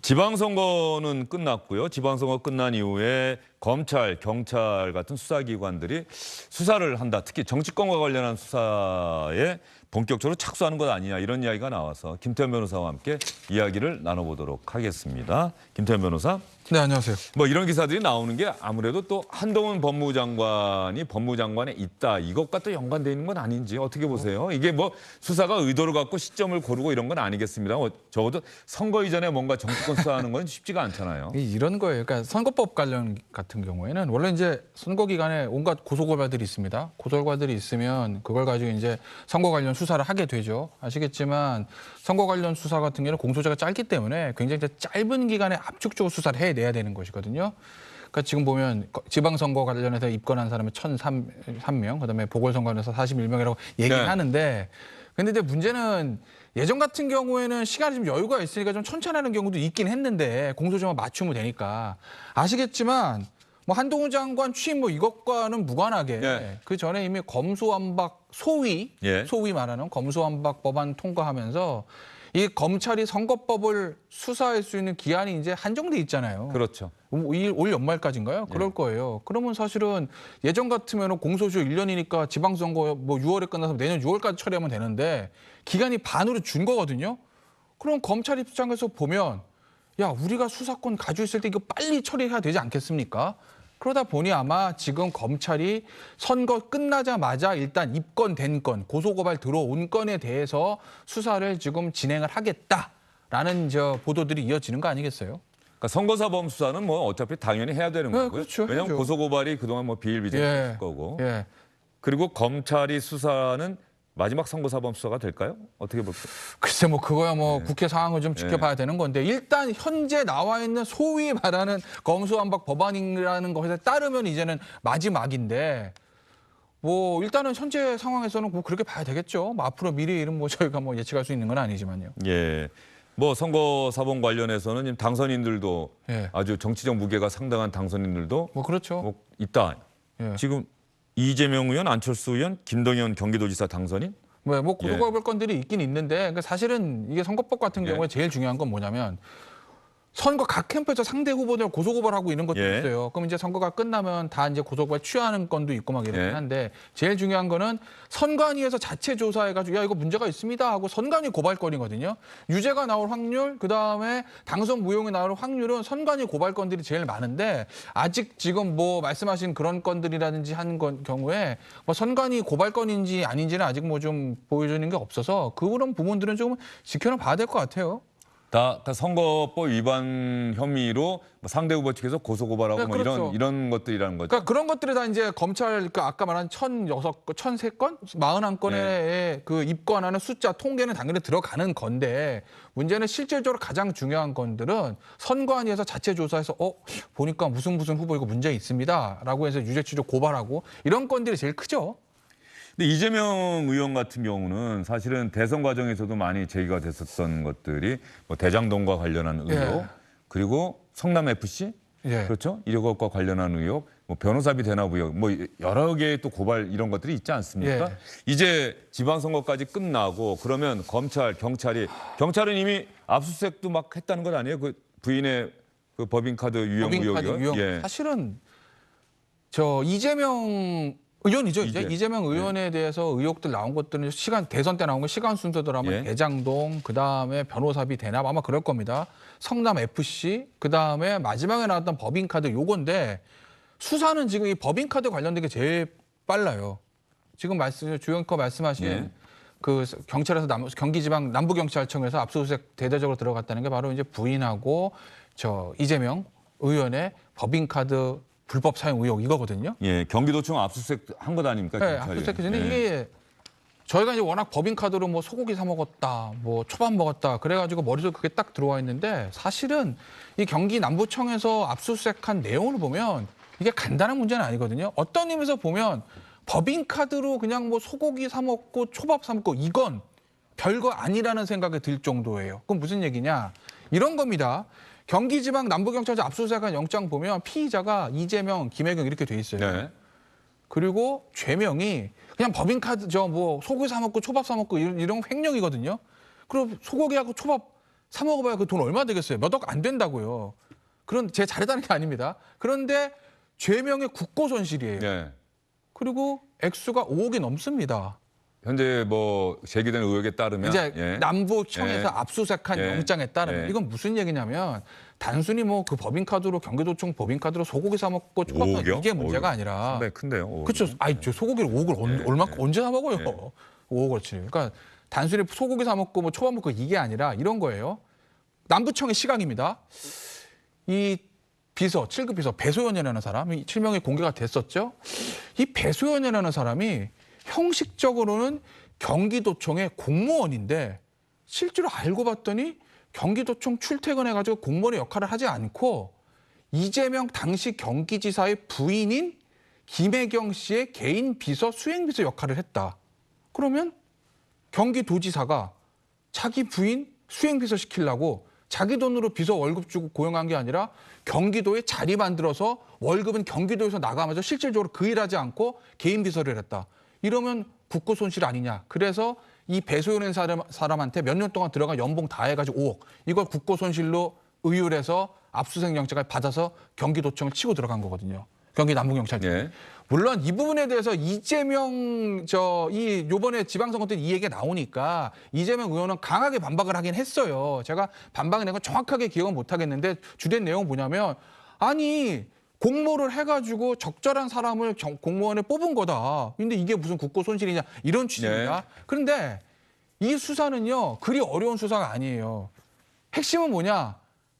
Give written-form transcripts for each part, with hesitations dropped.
지방선거는 끝났고요. 지방선거 끝난 이후에 검찰, 경찰 같은 수사기관들이 수사를 한다. 특히 정치권과 관련한 수사에 본격적으로 착수하는 것 아니냐 이런 이야기가 나와서 김태현 변호사와 함께 이야기를 나눠보도록 하겠습니다. 김태현 변호사. 네, 안녕하세요. 뭐 이런 기사들이 나오는 게 아무래도 또 한동훈 법무장관이 법무장관에 있다. 이것과 또 연관돼 있는 건 아닌지 어떻게 보세요? 이게 뭐 수사가 의도를 갖고 시점을 고르고 이런 건 아니겠습니다. 적어도 선거 이전에 뭔가 정치권 수사하는 건 쉽지가 않잖아요. 이런 거예요. 그러니까 선거법 관련 같은 경우에는 원래 이제 선거 기간에 온갖 고소고발들이 있습니다. 고소고발들이 있으면 그걸 가지고 이제 선거 관련 수사를 하게 되죠. 아시겠지만 선거 관련 수사 같은 경우는 공소시효가 짧기 때문에 굉장히 짧은 기간에 압축적으로 수사를 해내야 되는 것이거든요. 그러니까 지금 보면 지방선거 관련해서 입건한 사람이 1,003명, 그다음에 보궐선거에서 41명이라고 얘기는 네. 하는데 근데 이제 문제는 예전 같은 경우에는 시간이 좀 여유가 있으니까 좀 천천히 하는 경우도 있긴 했는데 공소시효만 맞추면 되니까 아시겠지만 뭐 한동훈 장관 취임 뭐 이것과는 무관하게 네. 그 전에 이미 검수완박 소위 말하는 검수완박 법안 통과하면서 이 검찰이 선거법을 수사할 수 있는 기한이 이제 한정돼 있잖아요. 그렇죠. 올 연말까지인가요? 그럴 거예요. 그러면 사실은 예전 같으면 공소시효 1년이니까 지방선거 뭐 6월에 끝나서 내년 6월까지 처리하면 되는데 기간이 반으로 준 거거든요. 그럼 검찰 입장에서 보면 야, 우리가 수사권 가지고 있을 때 이거 빨리 처리해야 되지 않겠습니까? 그러다 보니 아마 지금 검찰이 선거 끝나자마자 일단 입건된 건, 고소고발 들어온 건에 대해서 수사를 지금 진행을 하겠다라는 보도들이 이어지는 거 아니겠어요? 그러니까 선거사범 수사는 뭐 어차피 당연히 해야 되는 거고요. 그렇죠. 왜냐하면 그렇죠. 고소고발이 그동안 뭐 비일비재했을 거고. 예. 그리고 검찰이 수사는 마지막 선거사범 수사가 될까요? 어떻게 볼까요? 글쎄 뭐 그거야 뭐 국회 상황을 좀 지켜봐야 되는 건데 일단 현재 나와 있는 소위 말하는 검수완박 법안이라는 것에 따르면 이제는 마지막인데 뭐 일단은 현재 상황에서는 뭐 그렇게 봐야 되겠죠. 뭐 앞으로 미래 일은 뭐 저희가 뭐 예측할 수 있는 건 아니지만요. 예. 뭐 선거사범 관련해서는 지금 당선인들도 아주 정치적 무게가 상당한 당선인들도 뭐 그렇죠. 뭐 있다. 지금 이재명 의원, 안철수 의원, 김동연 경기도지사 당선인? 뭐 고소고발 건들이 있긴 있는데 그러니까 사실은 이게 선거법 같은 경우에 제일 중요한 건 뭐냐면 선거 각 캠프에서 상대 후보들 고소고발하고 이런 것도 있어요. 그럼 이제 선거가 끝나면 다 이제 고소고발 취하는 건도 있고 막 이러긴 한데 제일 중요한 거는 선관위에서 자체 조사해가지고 야 이거 문제가 있습니다 하고 선관위 고발건이거든요. 유죄가 나올 확률, 그 다음에 당선 무용이 나올 확률은 선관위 고발건들이 제일 많은데 아직 지금 뭐 말씀하신 그런 건들이라든지 한 경우에 뭐 선관위 고발건인지 아닌지는 아직 뭐 좀 보여주는 게 없어서 그런 부분들은 좀 지켜는 봐야 될 것 같아요. 다 선거법 위반 혐의로 뭐 상대 후보 측에서 고소고발하고 뭐 그렇죠. 이런 것들이라는 거죠. 그러니까 그런 것들이 다 이제 검찰 아까 말한 1,003건, 41건의 그 입건하는 숫자 통계는 당연히 들어가는 건데 문제는 실질적으로 가장 중요한 건들은 선관위에서 자체 조사해서 보니까 무슨 후보 이거 문제 있습니다라고 해서 유죄 취조 고발하고 이런 건들이 제일 크죠. 근데 이재명 의원 같은 경우는 사실은 대선 과정에서도 많이 제기가 됐었던 것들이 뭐 대장동과 관련한 의혹, 그리고 성남 FC, 그렇죠? 이것과 관련한 의혹, 뭐 변호사비 대납 의혹, 뭐 여러 개의 또 고발 이런 것들이 있지 않습니까? 이제 지방선거까지 끝나고 그러면 검찰, 경찰은 이미 압수수색도 막 했다는 것 아니에요? 그 부인의 그 법인카드 유용 의혹이요? 사실은 이재명 의원이죠. 이재명 의원에 대해서 의혹들 나온 것들은 대선 때 나온 거 시간 순서대로 하면 대장동, 그다음에 변호사비 대납 아마 그럴 겁니다. 성남 FC, 그다음에 마지막에 나왔던 법인카드 요건데 수사는 지금 이 법인카드 관련된 게 제일 빨라요. 지금 주영커 말씀하신 그 경찰에서 경기지방 남부경찰청에서 압수수색 대대적으로 들어갔다는 게 바로 이제 부인하고 이재명 의원의 법인카드 불법 사용 의혹 이거거든요. 경기도청 압수수색 한 것 아닙니까? 압수수색했는데 이게 저희가 이제 워낙 법인카드로 뭐 소고기 사 먹었다, 뭐 초밥 먹었다, 그래가지고 머릿속에 그게 딱 들어와 있는데 사실은 이 경기 남부청에서 압수수색한 내용을 보면 이게 간단한 문제는 아니거든요. 어떤 의미에서 보면 법인카드로 그냥 뭐 소고기 사 먹고 초밥 사 먹고 이건 별거 아니라는 생각이 들 정도예요. 그럼 무슨 얘기냐? 이런 겁니다. 경기지방 남부경찰서 압수수색한 영장 보면 피의자가 이재명, 김혜경 이렇게 돼 있어요. 그리고 죄명이 그냥 법인카드 뭐 소고기 사 먹고 초밥 사 먹고 이런 횡령이거든요. 그리고 소고기하고 초밥 3억 봐야 그 돈 얼마 되겠어요? 몇 억 안 된다고요. 그런 제가 잘했다는 게 아닙니다. 그런데 죄명의 국고 손실이에요. 예. 그리고 액수가 5억이 넘습니다. 현재 뭐 제기된 의혹에 따르면 이제 예. 남부청에서 예. 압수수색한 예. 영장에 따르면 예. 이건 무슨 얘기냐면 단순히 뭐 그 법인카드로 경기도청 법인카드로 소고기 사 먹고 초밥 먹고 5억이요? 이게 문제가 5억이요? 아니라 상당히 큰데요. 5억이면. 그렇죠. 아니 저 소고기를 5억을 예. 얼마 언제 사 먹어요? 예. 5억어치. 그러니까 단순히 소고기 사 먹고 뭐 초밥 먹고 이게 아니라 이런 거예요. 남부청의 시각입니다. 이 비서, 7급 비서 배소연이라는 사람이 실명이 공개가 됐었죠. 이 배소연이라는 사람이 형식적으로는 경기도청의 공무원인데 실제로 알고 봤더니 경기도청 출퇴근해가지고 공무원의 역할을 하지 않고 이재명 당시 경기지사의 부인인 김혜경 씨의 개인 비서, 수행비서 역할을 했다. 그러면 경기도지사가 자기 부인 수행비서 시키려고 자기 돈으로 비서 월급 주고 고용한 게 아니라 경기도에 자리 만들어서 월급은 경기도에서 나가면서 실질적으로 그 일하지 않고 개인 비서를 했다. 이러면 국고 손실 아니냐. 그래서 이 배소연인 사람한테 몇 년 동안 들어간 연봉 다 해가지고 5억. 이걸 국고 손실로 의율해서 압수수색 영장을 받아서 경기도청을 치고 들어간 거거든요. 경기 남부경찰청. 예. 물론 이 부분에 대해서 이재명 요번에 지방선거 때 이 얘기가 나오니까 이재명 의원은 강하게 반박을 하긴 했어요. 제가 반박을 낸 건 정확하게 기억은 못 하겠는데 주된 내용은 뭐냐면 아니 공모를 해가지고 적절한 사람을 공무원에 뽑은 거다. 근데 이게 무슨 국고 손실이냐 이런 취지입니다. 네. 그런데 이 수사는요 그리 어려운 수사가 아니에요. 핵심은 뭐냐?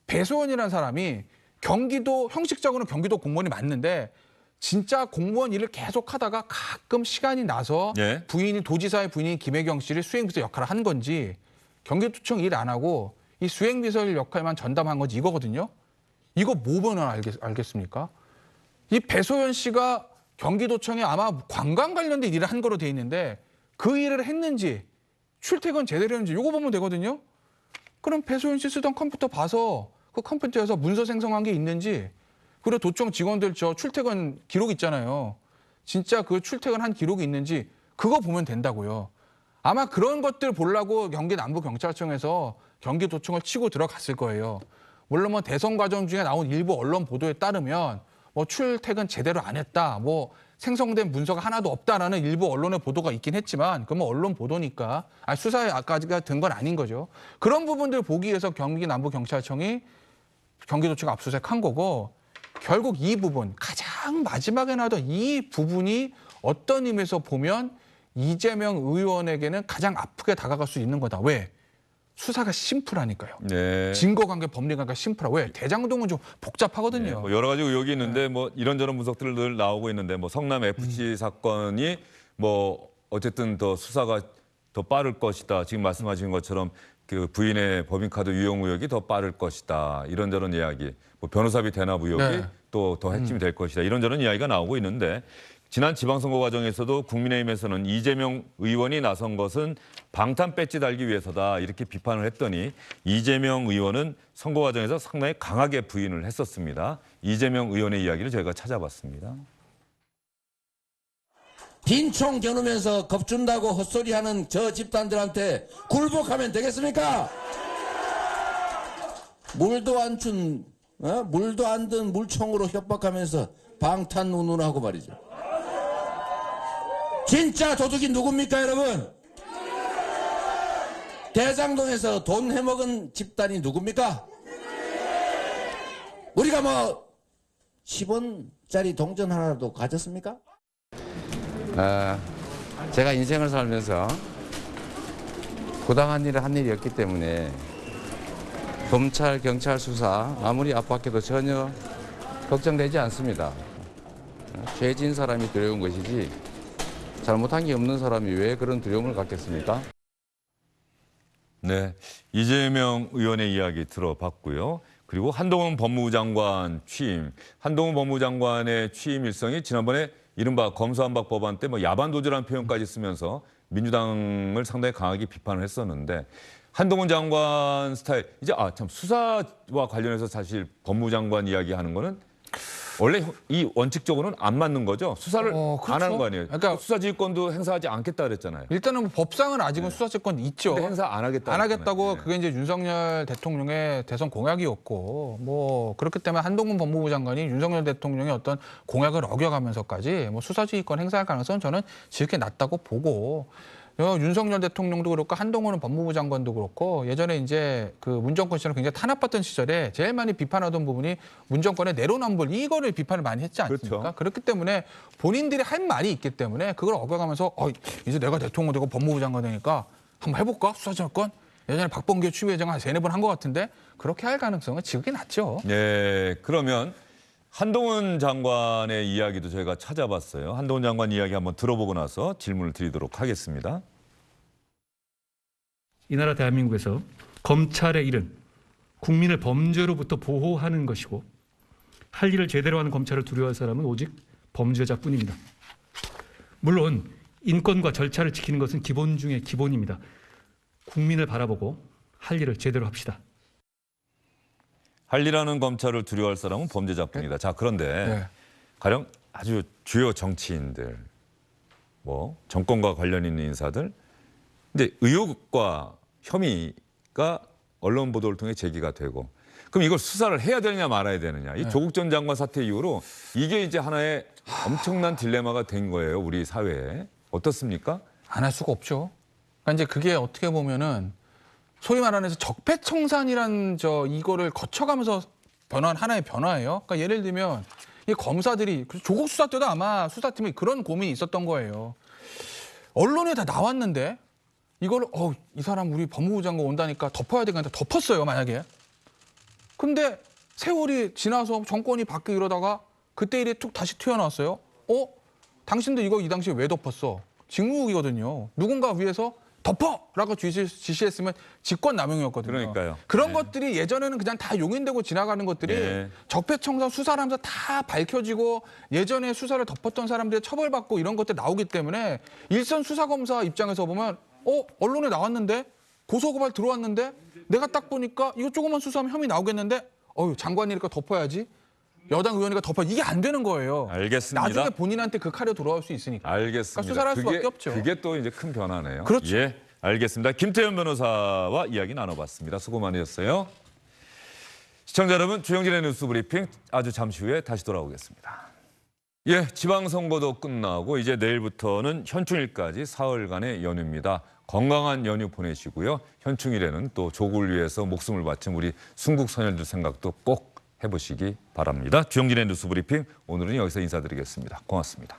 배소연이라는 사람이 경기도 형식적으로는 경기도 공무원이 맞는데 진짜 공무원 일을 계속 하다가 가끔 시간이 나서 예. 도지사의 부인인 김혜경 씨를 수행비서 역할을 한 건지 경기도청 일 안 하고 이 수행비서 역할만 전담한 건지 이거거든요. 이거 뭐 보면 알겠습니까? 이 배소연 씨가 경기도청에 아마 관광 관련된 일을 한 거로 돼 있는데 그 일을 했는지 출퇴근 제대로 했는지 이거 보면 되거든요. 그럼 배소연 씨 쓰던 컴퓨터 봐서 그 컴퓨터에서 문서 생성한 게 있는지 그리고 도청 직원들 저 출퇴근 기록 있잖아요. 진짜 그 출퇴근한 기록이 있는지 그거 보면 된다고요. 아마 그런 것들 보려고 경기 남부경찰청에서 경기도청을 치고 들어갔을 거예요. 물론 뭐 대선 과정 중에 나온 일부 언론 보도에 따르면 뭐 출퇴근 제대로 안 했다, 뭐 생성된 문서가 하나도 없다라는 일부 언론의 보도가 있긴 했지만 그건 뭐 언론 보도니까 수사에 아까지가 든 건 아닌 거죠. 그런 부분들 보기 위해서 경기 남부경찰청이 경기도청 압수수색한 거고 결국 이 부분 가장 마지막에 나왔던 이 부분이 어떤 의미에서 보면 이재명 의원에게는 가장 아프게 다가갈 수 있는 거다. 왜? 수사가 심플하니까요. 네. 증거관계, 법리관계가 심플하고 왜? 대장동은 좀 복잡하거든요. 네, 뭐 여러 가지 의혹이 있는데 뭐 이런저런 분석들 늘 나오고 있는데 뭐 성남 FC 사건이 뭐 어쨌든 더 수사가 더 빠를 것이다. 지금 말씀하신 것처럼 그 부인의 법인카드 유용 의혹이 더 빠를 것이다. 이런저런 이야기. 뭐 변호사비 대납 의혹이 네. 또 더 핵심이 될 것이다. 이런저런 이야기가 나오고 있는데 지난 지방선거 과정에서도 국민의힘에서는 이재명 의원이 나선 것은 방탄 배지 달기 위해서다 이렇게 비판을 했더니 이재명 의원은 선거 과정에서 상당히 강하게 부인을 했었습니다. 이재명 의원의 이야기를 저희가 찾아봤습니다. 빈총 겨누면서 겁준다고 헛소리하는 저 집단들한테 굴복하면 되겠습니까? 물도 안 준, 물도 안 든 물총으로 협박하면서 방탄 운운하고 말이죠. 진짜 도둑이 누굽니까, 여러분? 대장동에서 돈 해먹은 집단이 누굽니까? 우리가 뭐 10원짜리 동전 하나라도 가졌습니까? 제가 인생을 살면서 부당한 일을 한 일이 없기 때문에 검찰, 경찰 수사 아무리 압박해도 전혀 걱정되지 않습니다. 죄진 사람이 두려운 것이지 잘못한 게 없는 사람이 왜 그런 두려움을 갖겠습니까? 네, 이재명 의원의 이야기 들어봤고요. 그리고 한동훈 법무부 장관 취임. 한동훈 법무부 장관의 취임 일성이 지난번에 이른바 검수완박 법안 때 뭐 야반도주라는 표현까지 쓰면서 민주당을 상당히 강하게 비판을 했었는데 한동훈 장관 스타일 이제 참 수사와 관련해서 사실 법무부 장관 이야기하는 거는 원래 이 원칙적으로는 안 맞는 거죠. 수사를 그렇죠. 안 하는 거 아니에요. 그러니까 수사지휘권도 행사하지 않겠다 그랬잖아요. 일단은 뭐 법상은 아직은 수사채권 있죠. 근데 행사 안 하겠다. 안 하겠다고 그랬잖아요. 그게 이제 윤석열 대통령의 대선 공약이었고 뭐 그렇기 때문에 한동훈 법무부 장관이 윤석열 대통령의 어떤 공약을 어겨가면서까지 뭐 수사지휘권 행사할 가능성은 저는 지극히 낮다고 보고 윤석열 대통령도 그렇고 한동훈 법무부 장관도 그렇고 예전에 이제 그 문정권 시절에 굉장히 탄압받던 시절에 제일 많이 비판하던 부분이 문정권의 내로남불 이거를 비판을 많이 했지 않습니까? 그렇죠. 그렇기 때문에 본인들이 할 말이 있기 때문에 그걸 어겨가면서 이제 내가 대통령 되고 법무부 장관 되니까 한번 해볼까? 수사정권? 예전에 박범계 추미애 장관 3-4번 한 것 같은데 그렇게 할 가능성은 지극히 낮죠. 예, 그러면 한동훈 장관의 이야기도 저희가 찾아봤어요. 한동훈 장관 이야기 한번 들어보고 나서 질문을 드리도록 하겠습니다. 이 나라 대한민국에서 검찰의 일은 국민을 범죄로부터 보호하는 것이고 할 일을 제대로 하는 검찰을 두려워할 사람은 오직 범죄자뿐입니다. 물론 인권과 절차를 지키는 것은 기본 중의 기본입니다. 국민을 바라보고 할 일을 제대로 합시다. 할 일하는 검찰을 두려워할 사람은 범죄자뿐이다. 자, 그런데 네. 가령 아주 주요 정치인들, 뭐 정권과 관련 있는 인사들, 근데 의혹과 혐의가 언론 보도를 통해 제기가 되고, 그럼 이걸 수사를 해야 되느냐 말아야 되느냐. 이 조국 전 장관 사태 이후로 이게 이제 하나의 엄청난 딜레마가 된 거예요, 우리 사회에. 어떻습니까? 안 할 수가 없죠. 그러니까 이제 그게 어떻게 보면은 소위 말하는 적폐청산이란 이거를 거쳐가면서 변화한 하나의 변화예요. 그러니까 예를 들면 이 검사들이 조국 수사 때도 아마 수사팀이 그런 고민이 있었던 거예요. 언론에 다 나왔는데 이걸 이 사람 우리 법무부 장관 온다니까 덮어야 되겠다 덮었어요 만약에. 근데 세월이 지나서 정권이 바뀌고 이러다가 그때 일이 툭 다시 튀어나왔어요. 당신들 이거 이 당시에 왜 덮었어? 직무유기거든요. 누군가 위에서 덮어라고 지시했으면 직권남용이었거든요. 그러니까요. 그런 네. 것들이 예전에는 그냥 다 용인되고 지나가는 것들이 네. 적폐청산 수사를 하면서 다 밝혀지고 예전에 수사를 덮었던 사람들이 처벌받고 이런 것들이 나오기 때문에 일선 수사검사 입장에서 보면 언론에 나왔는데 고소고발 들어왔는데 내가 딱 보니까 이거 조금만 수사하면 혐의 나오겠는데 장관이니까 덮어야지. 여당 의원이니까 덮어 이게 안 되는 거예요. 알겠습니다. 나중에 본인한테 그 칼이 돌아올 수 있으니까. 알겠습니다. 그러니까 수사를 할 수밖에 없죠. 그게 또 이제 큰 변화네요. 그렇죠. 예, 알겠습니다. 김태현 변호사와 이야기 나눠봤습니다. 수고 많으셨어요. 시청자 여러분, 주영진의 뉴스 브리핑 아주 잠시 후에 다시 돌아오겠습니다. 예, 지방선거도 끝나고 이제 내일부터는 현충일까지 사흘간의 연휴입니다. 건강한 연휴 보내시고요. 현충일에는 또 조국을 위해서 목숨을 바친 우리 순국 선열들 생각도 꼭 해보시기 바랍니다. 주영진의 뉴스 브리핑 오늘은 여기서 인사드리겠습니다. 고맙습니다.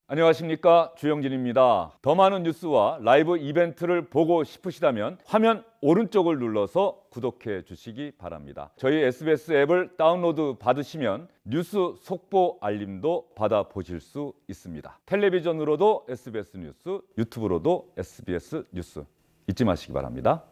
안녕하십니까, 주영진입니다. 더 많은 뉴스와 라이브 이벤트를 보고 싶으시다면 화면 오른쪽을 눌러서 구독해 주시기 바랍니다. 저희 SBS 앱을 다운로드 받으시면 뉴스 속보 알림도 받아보실 수 있습니다. 텔레비전으로도 SBS 뉴스, 유튜브로도 SBS 뉴스 잊지 마시기 바랍니다.